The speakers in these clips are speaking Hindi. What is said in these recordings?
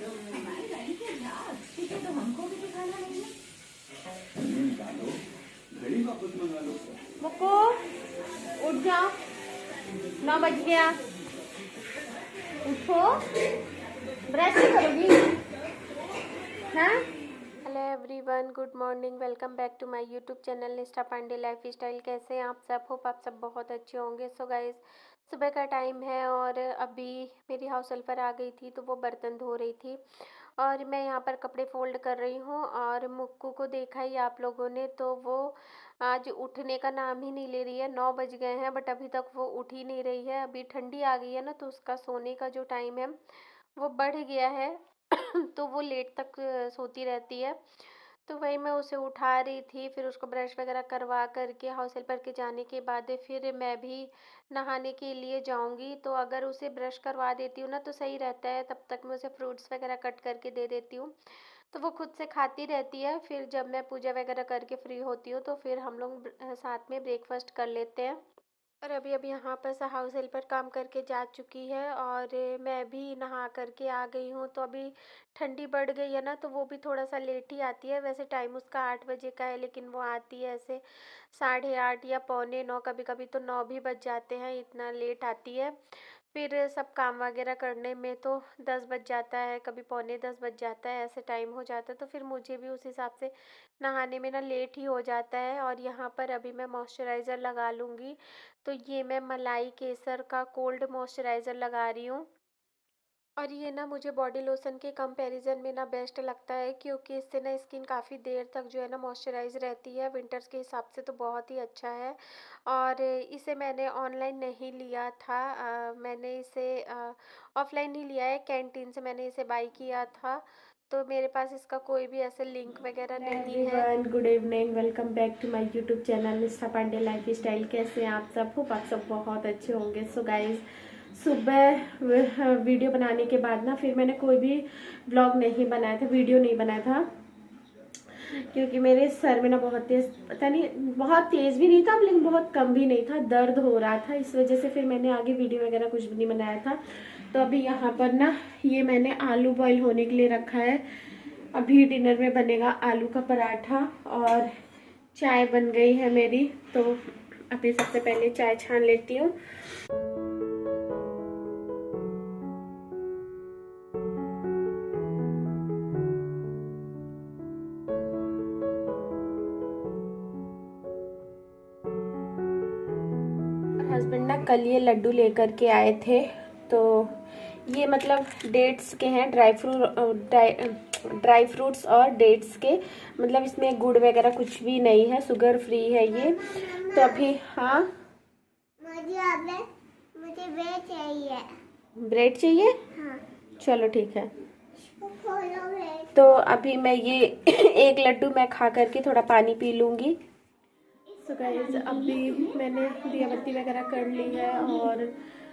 हमारी गाड़ी के लाख टिकट तो हमको भी दिखाना नहीं है। निकालो, घड़ी वापस मंगा लो। मुक्को उठ जाओ, 9 बज गया। उठो, ब्रश नहीं करोगी? हाँ। Hello everyone, good morning, welcome back to my YouTube channel Nishtha Pandey life style. कैसे हैं आप सब? होप आप सब बहुत अच्छे होंगे। सो गाइस, सुबह का टाइम है और अभी मेरी हाउस हेल्पर आ गई थी तो वो बर्तन धो रही थी और मैं यहाँ पर कपड़े फोल्ड कर रही हूँ। और मुक्कू को देखा ही आप लोगों ने, तो वो आज उठने का नाम ही नहीं ले रही है। 9 बज गए हैं बट अभी तक वो उठ ही नहीं रही है। अभी ठंडी आ गई है ना, तो उसका सोने का जो टाइम है वो बढ़ गया है तो वो लेट तक सोती रहती है। तो वही मैं उसे उठा रही थी, फिर उसको ब्रश वगैरह करवा करके हाउस हेल्पर के जाने के बाद फिर मैं भी नहाने के लिए जाऊंगी। तो अगर उसे ब्रश करवा देती हूँ ना तो सही रहता है, तब तक मैं उसे फ्रूट्स वगैरह कट करके दे देती हूँ तो वो खुद से खाती रहती है। फिर जब मैं पूजा वगैरह करके फ्री होती हूँ तो फिर हम लोग साथ में ब्रेकफास्ट कर लेते हैं। और अभी अभी यहाँ पर हाउस हेल्पर काम करके जा चुकी है और मैं भी नहा करके आ गई हूँ। तो अभी ठंडी बढ़ गई है ना, तो वो भी थोड़ा सा लेट ही आती है। वैसे टाइम उसका 8 बजे का है, लेकिन वो आती है ऐसे 8:30 या 8:45, कभी कभी तो 9 भी बज जाते हैं, इतना लेट आती है। फिर सब काम वगैरह करने में तो 10 बज जाता है, कभी 9:45 बज जाता है, ऐसे टाइम हो जाता है। तो फिर मुझे भी उस हिसाब से नहाने में ना लेट ही हो जाता है। और यहाँ पर अभी मैं मॉइस्चराइज़र लगा लूँगी। तो ये मैं मलाई केसर का कोल्ड मॉइस्चराइज़र लगा रही हूँ और ये ना मुझे बॉडी लोशन के कंपैरिजन में ना बेस्ट लगता है, क्योंकि इससे ना स्किन काफ़ी देर तक जो है ना मॉइस्चराइज रहती है। विंटर्स के हिसाब से तो बहुत ही अच्छा है। और इसे मैंने ऑनलाइन नहीं लिया था, मैंने इसे ऑफलाइन ही लिया है, कैंटीन से मैंने इसे बाई किया था। तो मेरे पास इसका कोई भी ऐसे लिंक वगैरह नहीं है। Everyone, good evening, welcome back to my YouTube channel Nishtha Pandey life style. कैसे हैं आप सब? होप आप सब बहुत अच्छे होंगे। सो गाइज, सुबह वीडियो बनाने के बाद ना फिर मैंने कोई भी व्लॉग नहीं बनाया था, वीडियो नहीं बनाया था, क्योंकि मेरे सर में ना बहुत तेज़, पता नहीं बहुत तेज़ भी नहीं था लेकिन बहुत कम भी नहीं था, दर्द हो रहा था। इस वजह से फिर मैंने आगे वीडियो वगैरह कुछ भी नहीं बनाया था। तो अभी यहाँ पर ना ये मैंने आलू बॉईल होने के लिए रखा है। अभी डिनर में बनेगा आलू का पराठा और चाय बन गई है मेरी। तो अभी सबसे पहले चाय छान लेती हूँ। हस्बैंड ना कल ये लड्डू लेकर के आए थे, तो ये मतलब डेट्स के हैं, ड्राई फ्रूट्स और डेट्स के, मतलब इसमें गुड़ वगैरह कुछ भी नहीं है, शुगर फ्री है ये। तो अभी हाँ, मुझे ब्रेड चाहिए। ब्रेड चाहिए? हाँ। चलो ठीक है। तो अभी मैं ये एक लड्डू मैं खा करके थोड़ा पानी पी लूँगी। सो गाइस, अभी मैंने दिया बत्ती वगैरह कर ली है और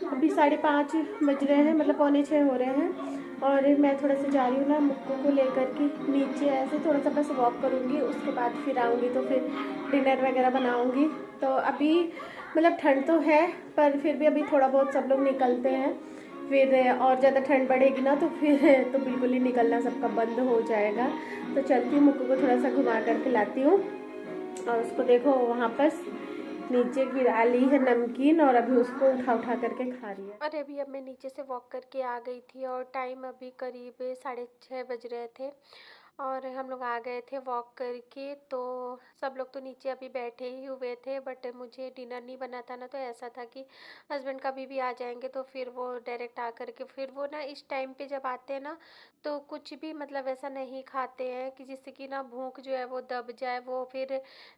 अभी 5:30 बज रहे हैं, मतलब 5:45 हो रहे हैं। और मैं थोड़ा सा जा रही हूँ ना मुक्कू को लेकर के नीचे, ऐसे थोड़ा सा बस वॉक करूँगी, उसके बाद फिर आऊँगी तो फिर डिनर वगैरह बनाऊँगी। तो अभी मतलब ठंड तो है, पर फिर भी अभी थोड़ा बहुत सब लोग निकलते हैं। फिर और ज़्यादा ठंड बढ़ेगी ना तो फिर तो बिल्कुल ही निकलना सबका बंद हो जाएगा। तो चलती हूँ, मुक्कू को थोड़ा सा घुमा करके लाती हूँ। और उसको देखो वहाँ पर नीचे गिरा ली है नमकीन और अभी उसको उठा उठा करके खा रही है। और अभी अब मैं नीचे से वॉक करके आ गई थी और टाइम अभी करीब 6:30 बज रहे थे और हम लोग आ गए थे वॉक करके। तो सब लोग तो नीचे अभी बैठे ही हुए थे, बट मुझे डिनर नहीं बना था ना, तो ऐसा था कि हस्बैंड कभी भी आ जाएंगे तो फिर वो डायरेक्ट आ करके फिर वो ना इस टाइम पे जब आते हैं ना तो कुछ भी मतलब ऐसा नहीं खाते हैं कि जिससे कि ना भूख जो है वो दब जाए, वो फिर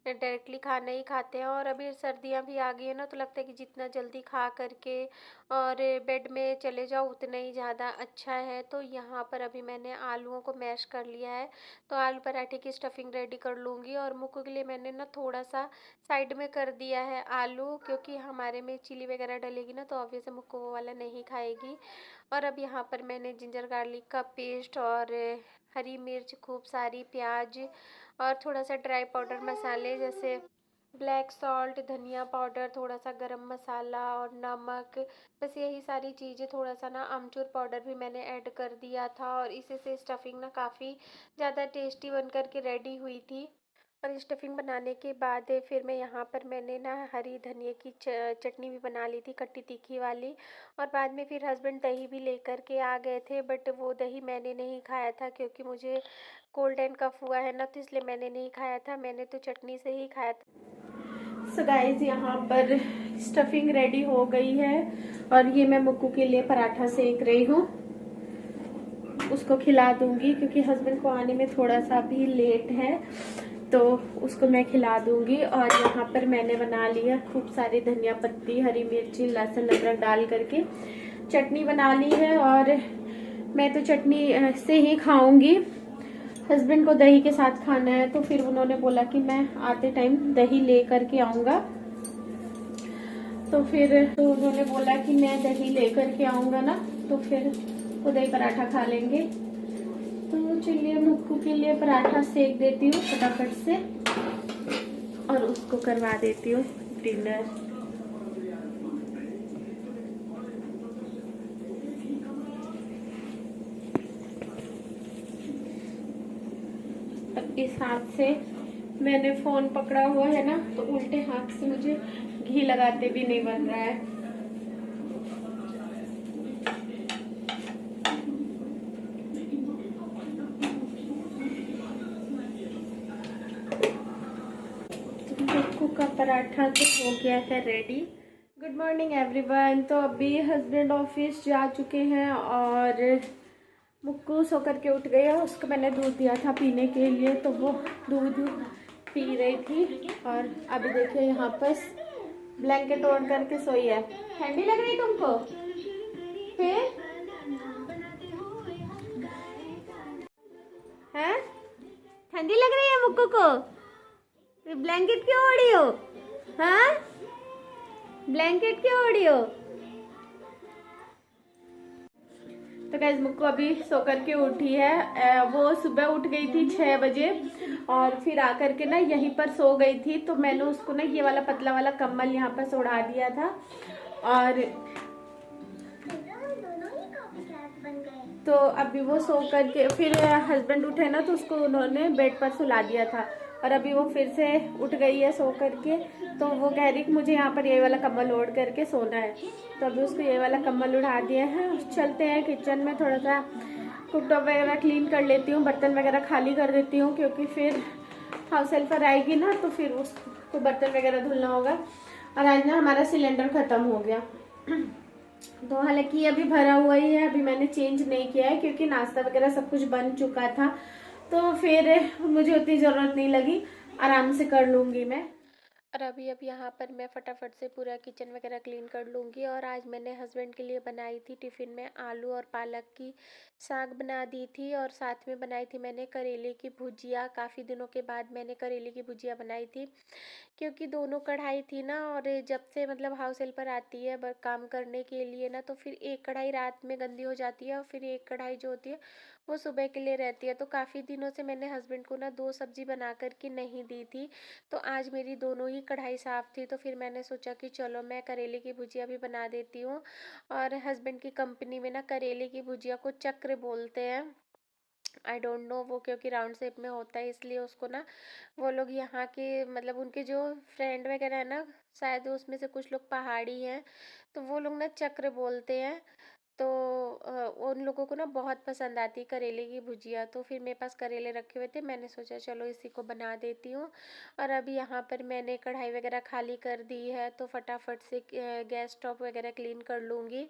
डायरेक्टली खाना ही खाते हैं। और अभी सर्दियाँ भी आ गई है ना, तो लगता है कि जितना जल्दी खा करके और बेड में चले जाओ उतना ही ज़्यादा अच्छा है। तो यहाँ पर अभी मैंने आलूओं को मैश कर लिया है, तो आलू पराठे की स्टफिंग रेडी कर लूँगी। और मुक्कू के लिए मैंने ना थोड़ा सा साइड में कर दिया है आलू, क्योंकि हमारे में चिली वगैरह डलेगी ना तो ऑब्वियसली मुक्कू वो वाला नहीं खाएगी। और अब यहाँ पर मैंने जिंजर गार्लिक का पेस्ट और हरी मिर्च, खूब सारी प्याज और थोड़ा सा ड्राई पाउडर मसाले जैसे ब्लैक सॉल्ट, धनिया पाउडर, थोड़ा सा गरम मसाला और नमक, बस यही सारी चीज़ें। थोड़ा सा ना अमचूर पाउडर भी मैंने ऐड कर दिया था और इसी से स्टफिंग ना काफ़ी ज़्यादा टेस्टी बन कर के रेडी हुई थी। और स्टफिंग बनाने के बाद फिर मैं यहाँ पर मैंने ना हरी धनिया की चटनी भी बना ली थी, खट्टी तीखी वाली। और बाद में फिर हस्बैंड दही भी लेकर के आ गए थे, बट वो दही मैंने नहीं खाया था क्योंकि मुझे कोल्ड एंड कफ हुआ है ना, तो इसलिए मैंने नहीं खाया था, मैंने तो चटनी से ही खाया था। सो गाइस, यहाँ पर स्टफिंग रेडी हो गई है और ये मैं मुक्कू के लिए पराठा सेक रही हूँ। उसको खिला दूंगी क्योंकि हस्बैंड को आने में थोड़ा सा भी लेट है, तो उसको मैं खिला दूंगी। और यहाँ पर मैंने बना लिया खूब सारी धनिया पत्ती, हरी मिर्ची, लहसुन, अदरक डाल करके चटनी बना ली है। और मैं तो चटनी से ही खाऊंगी, हस्बैंड को दही के साथ खाना है, तो फिर उन्होंने बोला कि मैं आते टाइम दही ले करके आऊँगा। तो फिर तो उन्होंने बोला कि मैं दही ले करके आऊँगा ना, तो फिर वो दही पराठा खा लेंगे। तो चलिए मुक्कू के लिए पराठा सेक देती हूँ फटाफट से और उसको करवा देती हूँ डिनर। इस हाथ से मैंने फोन पकड़ा हुआ है ना, तो उल्टे हाथ से मुझे घी लगाते भी नहीं बन रहा है। मुक्कू का पराठा तो हो गया है रेडी। Good morning everyone. तो अभी हस्बैंड ऑफिस जा चुके हैं और मुक्कू सो करके उठ गया। उसको मैंने दूध दिया था पीने के लिए, तो वो दूध पी रही थी। और अभी देखिए यहाँ पर ब्लैंकेट ओढ़ करके सोई है। ठंडी लग रही तुमको? फिर है ठंडी लग रही है मुक्कू को? ब्लैंकेट क्यों ओढ़ी हो? हाँ, ब्लैंकेट क्यों ओढ़ी हो? तो गाइस मुक्कू अभी सो करके उठी है। वो सुबह उठ गई थी 6 बजे और फिर आकर के ना यहीं पर सो गई थी। तो मैंने उसको ना ये वाला पतला वाला कम्बल यहाँ पर सोड़ा दिया था। और तो अभी वो सो करके फिर हस्बैंड उठे ना, तो उसको उन्होंने बेड पर सुला दिया था और अभी वो फिर से उठ गई है सो करके। तो वो कह रही कि मुझे यहाँ पर ये वाला कम्बल ओढ़ करके सोना है, तो अभी उसको ये वाला कम्बल उड़ा दिया है। चलते हैं किचन में, थोड़ा सा कुकटॉप वगैरह क्लीन कर लेती हूँ, बर्तन वगैरह खाली कर देती हूँ क्योंकि फिर हाउस हेल्पर आएगी ना, तो फिर उसको बर्तन वगैरह धुलना होगा। और आज ना हमारा सिलेंडर खत्म हो गया, तो हालांकि अभी भरा हुआ ही है, अभी मैंने चेंज नहीं किया है क्योंकि नाश्ता वगैरह सब कुछ बन चुका था। तो फिर मुझे उतनी ज़रूरत नहीं लगी, आराम से कर लूँगी मैं। और अभी यहाँ पर मैं फटाफट से पूरा किचन वगैरह क्लीन कर लूँगी। और आज मैंने हस्बैंड के लिए बनाई थी टिफ़िन में आलू और पालक की साग बना दी थी, और साथ में बनाई थी मैंने करेले की भुजिया। काफ़ी दिनों के बाद मैंने करेले की भुजिया बनाई थी क्योंकि दोनों कढ़ाई थी ना, और जब से मतलब हाउस हेल्पर आती है काम करने के लिए ना, तो फिर एक कढ़ाई रात में गंदी हो जाती है और फिर एक कढ़ाई जो होती है वो सुबह के लिए रहती है। तो काफ़ी दिनों से मैंने हस्बैंड को ना 2 सब्जी बना कर के नहीं दी थी, तो आज मेरी दोनों ही कढ़ाई साफ़ थी, तो फिर मैंने सोचा कि चलो मैं करेले की भुजिया भी बना देती हूँ। और हस्बैंड की कंपनी में ना करेले की भुजिया को चक्र बोलते हैं, आई डोंट नो, वो क्योंकि राउंड शेप में होता है इसलिए उसको ना वो लोग यहाँ के मतलब उनके जो फ्रेंड वगैरह है ना, शायद उसमें से कुछ लोग पहाड़ी हैं, तो वो लोग ना चक्र बोलते हैं। तो उन लोगों को ना बहुत पसंद आती है करेले की भुजिया। तो फिर मेरे पास करेले रखे हुए थे, मैंने सोचा चलो इसी को बना देती हूँ। और अभी यहाँ पर मैंने कढ़ाई वगैरह खाली कर दी है, तो फटाफट से गैस स्टोव वगैरह क्लीन कर लूँगी।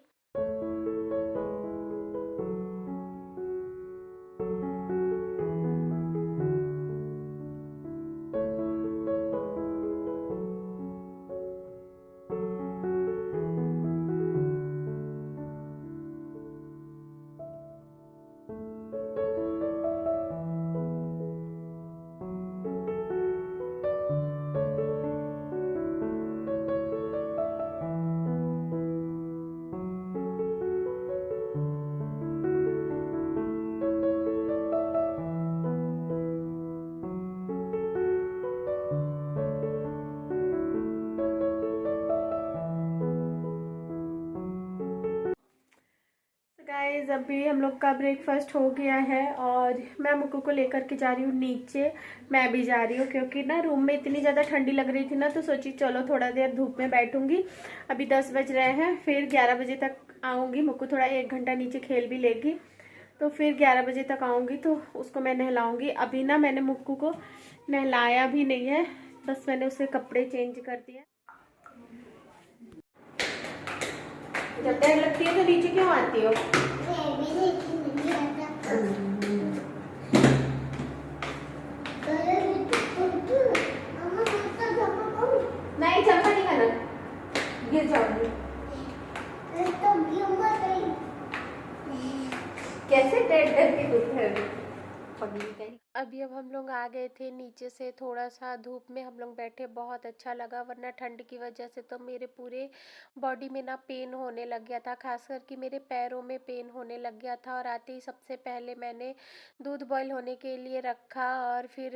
गाइस अभी हम लोग का ब्रेकफास्ट हो गया है और मैं मुक्कू को लेकर के जा रही हूँ नीचे। मैं भी जा रही हूँ क्योंकि ना रूम में इतनी ज़्यादा ठंडी लग रही थी ना, तो सोची चलो थोड़ा देर धूप में बैठूंगी। अभी 10 बज रहे हैं, फिर 11 बजे तक आऊँगी। मुक्कू थोड़ा 1 घंटा नीचे खेल भी लेगी, तो फिर 11 बजे तक आऊँगी तो उसको मैं नहलाऊँगी। अभी ना मैंने मुक्कू को नहलाया भी नहीं है, बस मैंने उसे कपड़े चेंज कर दिए। जब डर लगती है तो नीचे क्यों आती हो? नहीं चप्पल नहीं करना, गिर जाओगी। कैसे डर डर के अभी अब हम लोग आ गए थे नीचे से। थोड़ा सा धूप में हम लोग बैठे, बहुत अच्छा लगा, वरना ठंड की वजह से तो मेरे पूरे बॉडी में ना पेन होने लग गया था, खासकर कि मेरे पैरों में पेन होने लग गया था। और आते ही सबसे पहले मैंने दूध बॉईल होने के लिए रखा और फिर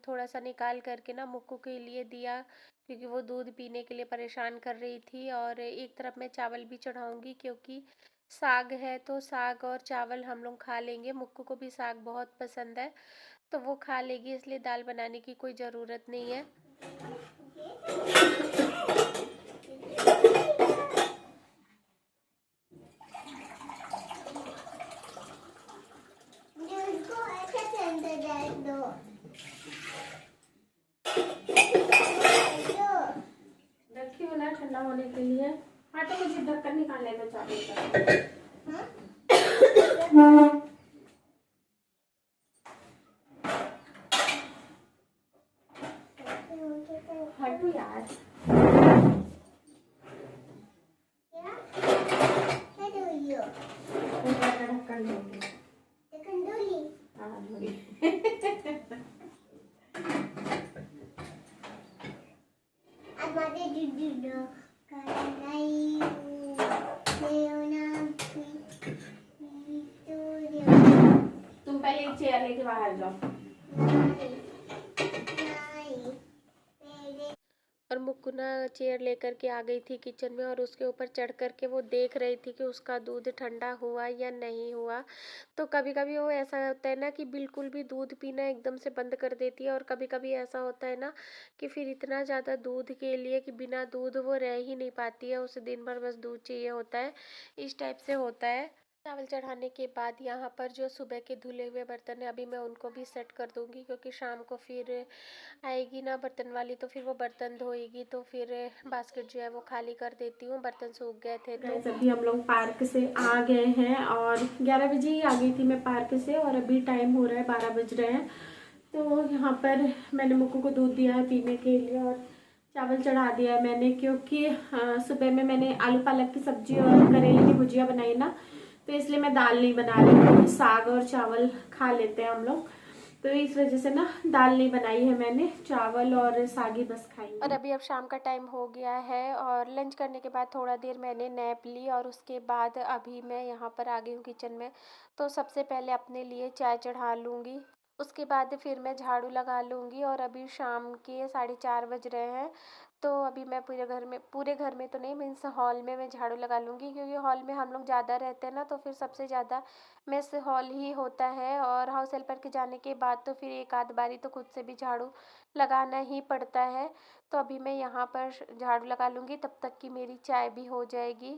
थोड़ा सा निकाल करके ना मुक्कू के लिए दिया, क्योंकि वो दूध पीने के लिए परेशान कर रही थी। और एक तरफ मैं चावल भी चढ़ाऊँगी, क्योंकि साग है तो साग और चावल हम लोग खा लेंगे। मुक्कू को भी साग बहुत पसंद है तो वो खा लेगी, इसलिए दाल बनाने की कोई ज़रूरत नहीं है। रखी हो ना ठंडा होने के लिए। हाँ तो मुझे ढक्कन निकाल लेना चावल का। हटू यार, ढक्कन दूंगी। हाँ दूंगी। तुम पहले चेयर लेके बाहर जाओ। और मुक्कू ना चेयर लेकर के आ गई थी किचन में, और उसके ऊपर चढ़ कर के वो देख रही थी कि उसका दूध ठंडा हुआ या नहीं हुआ। तो कभी कभी वो ऐसा होता है ना कि बिल्कुल भी दूध पीना एकदम से बंद कर देती है, और कभी कभी ऐसा होता है ना कि फिर इतना ज़्यादा दूध के लिए कि बिना दूध वो रह ही नहीं पाती है, उसे दिन भर बस दूध चाहिए होता है। इस टाइप से होता है। चावल चढ़ाने के बाद यहाँ पर जो सुबह के धुले हुए बर्तन है, अभी मैं उनको भी सेट कर दूंगी, क्योंकि शाम को फिर आएगी ना बर्तन वाली, तो फिर वो बर्तन धोएगी, तो फिर बास्केट जो है वो खाली कर देती हूँ। बर्तन सूख गए थे। तो अभी हम लोग पार्क से आ गए हैं और 11 बजे ही आ गई थी मैं पार्क से, और अभी टाइम हो रहा है 12 बज रहे हैं। तो यहाँ पर मैंने मुक्कू को दूध दिया है पीने के लिए, और चावल चढ़ा दिया है मैंने, क्योंकि सुबह में मैंने आलू पालक की सब्जी और करेले की भुजिया बनाई ना, तो इसलिए मैं दाल नहीं बना रही हूँ, क्योंकि साग और चावल खा लेते हैं हम लोग, तो इस वजह से ना दाल नहीं बनाई है मैंने, चावल और साग ही बस खाई। और अभी अब शाम का टाइम हो गया है, और लंच करने के बाद थोड़ा देर मैंने नैप ली, और उसके बाद अभी मैं यहाँ पर आ गई हूँ किचन में। तो सबसे पहले अपने लिए चाय चढ़ा लूँगी, उसके बाद फिर मैं झाड़ू लगा लूँगी। और अभी शाम के 4:30 बज रहे हैं, तो अभी मैं पूरे घर में तो नहीं, मीन्स हॉल में मैं झाड़ू लगा लूँगी, क्योंकि हॉल में हम लोग ज़्यादा रहते हैं ना, तो फिर सबसे ज़्यादा मेस हॉल ही होता है। और हाउस हेल्पर के जाने के बाद तो फिर एक आध बारी तो खुद से भी झाड़ू लगाना ही पड़ता है। तो अभी मैं यहाँ पर झाड़ू लगा लूँगी, तब तक कि मेरी चाय भी हो जाएगी।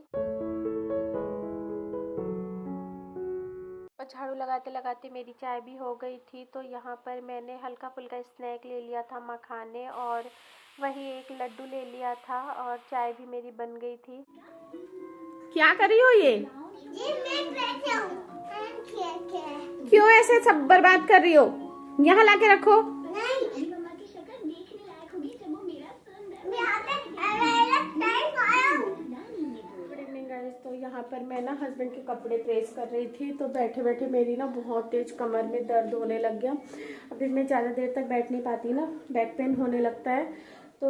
और झाड़ू लगाते लगाते मेरी चाय भी हो गई थी, तो यहाँ पर मैंने हल्का फुल्का स्नैक ले लिया था, मखाने, और वही एक लड्डू ले लिया था, और चाय भी मेरी बन गई थी। क्या कर रही हो ये? क्यों ऐसे सब बर्बाद कर रही हो? यहाँ लाके रखो। तो यहाँ पर मैं ना हस्बैंड के कपड़े प्रेस कर रही थी, तो बैठे बैठे मेरी ना बहुत तेज कमर में दर्द होने लग गया। अभी मैं ज़्यादा देर तक बैठ नहीं पाती ना, बैक पेन होने लगता है। तो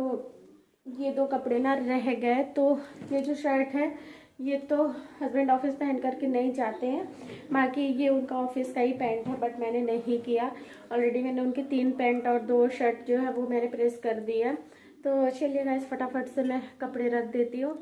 ये 2 कपड़े ना रह गए। तो ये जो शर्ट है ये तो हस्बैंड ऑफिस पहन करके नहीं जाते हैं, बाकी ये उनका ऑफिस का ही पैंट है, बट मैंने नहीं किया। ऑलरेडी मैंने उनके 3 पैंट और 2 शर्ट जो है वो मैंने प्रेस कर दिया। तो चलिए गाइस फटाफट से मैं कपड़े रख देती हूँ।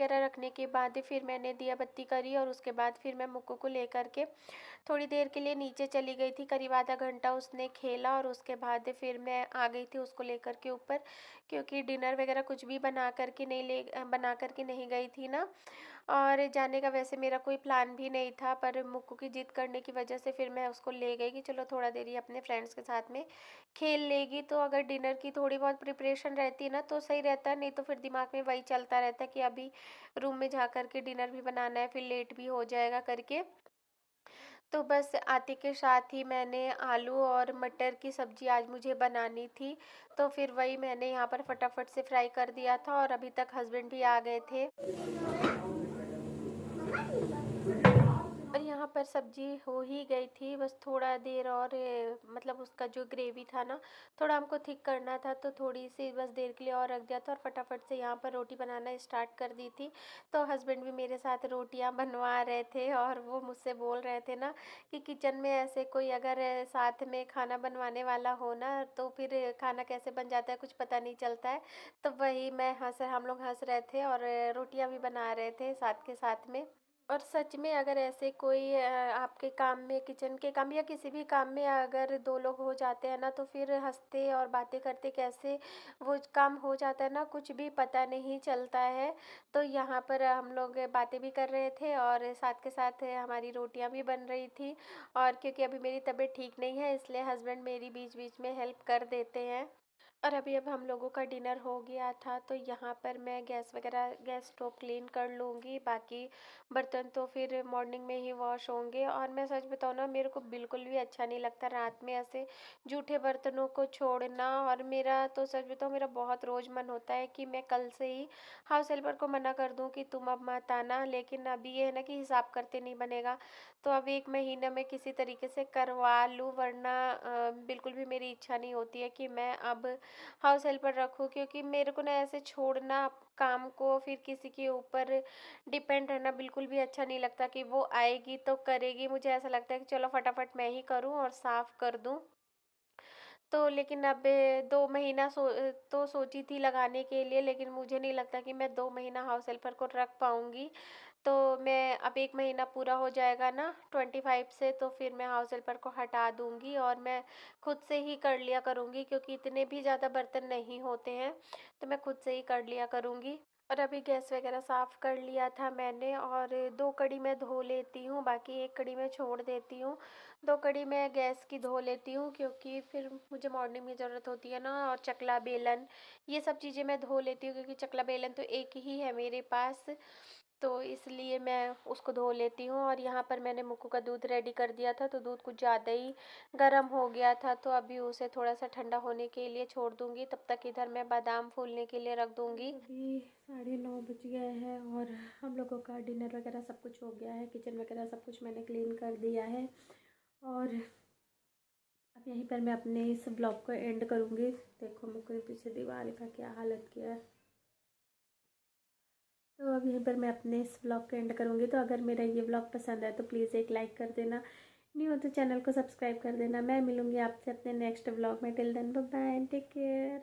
वगैरह रखने के बाद फिर मैंने दिया बत्ती करी और उसके बाद फिर मैं मुक्कू को लेकर के थोड़ी देर के लिए नीचे चली गई थी। करीब आधा घंटा उसने खेला और उसके बाद फिर मैं आ गई थी उसको लेकर के ऊपर, क्योंकि डिनर वगैरह कुछ भी बना करके नहीं गई थी ना। और जाने का वैसे मेरा कोई प्लान भी नहीं था, पर मुक्कू की जिद करने की वजह से फिर मैं उसको ले गई कि चलो थोड़ा देर ही अपने फ्रेंड्स के साथ में खेल लेगी। तो अगर डिनर की थोड़ी बहुत प्रिपरेशन रहती है ना तो सही रहता है, नहीं तो फिर दिमाग में वही चलता रहता है कि अभी रूम में जा कर के डिनर भी बनाना है, फिर लेट भी हो जाएगा करके। तो बस आते के साथ ही मैंने आलू और मटर की सब्ज़ी आज मुझे बनानी थी, तो फिर वही मैंने यहाँ पर फटाफट से फ्राई कर दिया था और अभी तक हस्बैंड भी आ गए थे। और यहाँ पर सब्जी हो ही गई थी, बस थोड़ा देर और मतलब उसका जो ग्रेवी था ना थोड़ा हमको थिक करना था, तो थोड़ी सी बस देर के लिए और रख दिया था और फटाफट से यहाँ पर रोटी बनाना स्टार्ट कर दी थी। तो हस्बैंड भी मेरे साथ रोटियाँ बनवा रहे थे और वो मुझसे बोल रहे थे ना कि किचन में ऐसे कोई अगर साथ में खाना बनवाने वाला हो ना तो फिर खाना कैसे बन जाता है कुछ पता नहीं चलता है। तो वही हम लोग हंस रहे थे और रोटियाँ भी बना रहे थे साथ के साथ में। और सच में अगर ऐसे कोई आपके काम में किचन के काम या किसी भी काम में अगर दो लोग हो जाते हैं ना तो फिर हंसते और बातें करते कैसे वो काम हो जाता है ना कुछ भी पता नहीं चलता है। तो यहाँ पर हम लोग बातें भी कर रहे थे और साथ के साथ हमारी रोटियां भी बन रही थी। और क्योंकि अभी मेरी तबीयत ठीक नहीं है इसलिए हस्बैंड मेरी बीच बीच में हेल्प कर देते हैं। और अभी अब हम लोगों का डिनर हो गया था, तो यहाँ पर मैं गैस स्टोव क्लीन कर लूँगी, बाकी बर्तन तो फिर मॉर्निंग में ही वॉश होंगे। और मैं सच बताऊँ ना मेरे को बिल्कुल भी अच्छा नहीं लगता रात में ऐसे जूठे बर्तनों को छोड़ना। और मेरा तो सच बताऊँ मेरा बहुत रोज़ मन होता है कि मैं कल से ही हाउस हेल्पर को मना कर दूँ कि तुम अब मत आना, लेकिन अभी ये है ना कि हिसाब करते नहीं बनेगा। तो अब 1 महीने में किसी तरीके से करवा लूँ, वरना बिल्कुल भी मेरी इच्छा नहीं होती है कि मैं अब हाउस हेल्पर रखूँ, क्योंकि मेरे को ना ऐसे छोड़ना काम को फिर किसी के ऊपर डिपेंड रहना बिल्कुल भी अच्छा नहीं लगता कि वो आएगी तो करेगी। मुझे ऐसा लगता है कि चलो फटाफट मैं ही करूँ और साफ़ कर दूँ। तो लेकिन अब 2 महीना तो सोची थी लगाने के लिए, लेकिन मुझे नहीं लगता कि मैं 2 महीना हाउस हेल्पर को रख पाऊँगी। तो मैं अब 1 महीना पूरा हो जाएगा ना 25 से, तो फिर मैं हाउस हेल्पर को हटा दूँगी और मैं खुद से ही कर लिया करूँगी, क्योंकि इतने भी ज़्यादा बर्तन नहीं होते हैं, तो मैं खुद से ही कर लिया करूँगी। और अभी गैस वगैरह साफ़ कर लिया था मैंने और 2 कड़ी मैं धो लेती हूँ, बाकी 1 कड़ी मैं छोड़ देती हूँ। 2 कड़ी मैं गैस की धो लेती हूँ क्योंकि फिर मुझे मॉर्निंग में ज़रूरत होती है ना। और चकला बेलन ये सब चीज़ें मैं धो लेती हूँ, क्योंकि चकला बेलन तो एक ही है मेरे पास, तो इसलिए मैं उसको धो लेती हूँ। और यहाँ पर मैंने मुक्कू का दूध रेडी कर दिया था, तो दूध कुछ ज़्यादा ही गर्म हो गया था, तो अभी उसे थोड़ा सा ठंडा होने के लिए छोड़ दूँगी। तब तक इधर मैं बादाम फूलने के लिए रख दूँगी। अभी 9:30 बज गए हैं और हम लोगों का डिनर वगैरह सब कुछ हो गया है, किचन वगैरह सब कुछ मैंने क्लीन कर दिया है। और अब यहीं पर मैं अपने इस ब्लॉग को एंड करूँगी। देखो मुक्कू ने पीछे दीवार का क्या हालत किया है। तो अब यहीं पर मैं अपने इस ब्लॉग को एंड करूँगी। तो अगर मेरा ये ब्लॉग पसंद है तो प्लीज़ एक लाइक कर देना, न्यू हो तो चैनल को सब्सक्राइब कर देना। मैं मिलूँगी आपसे अपने नेक्स्ट ब्लॉग में। Till then bye bye, take care.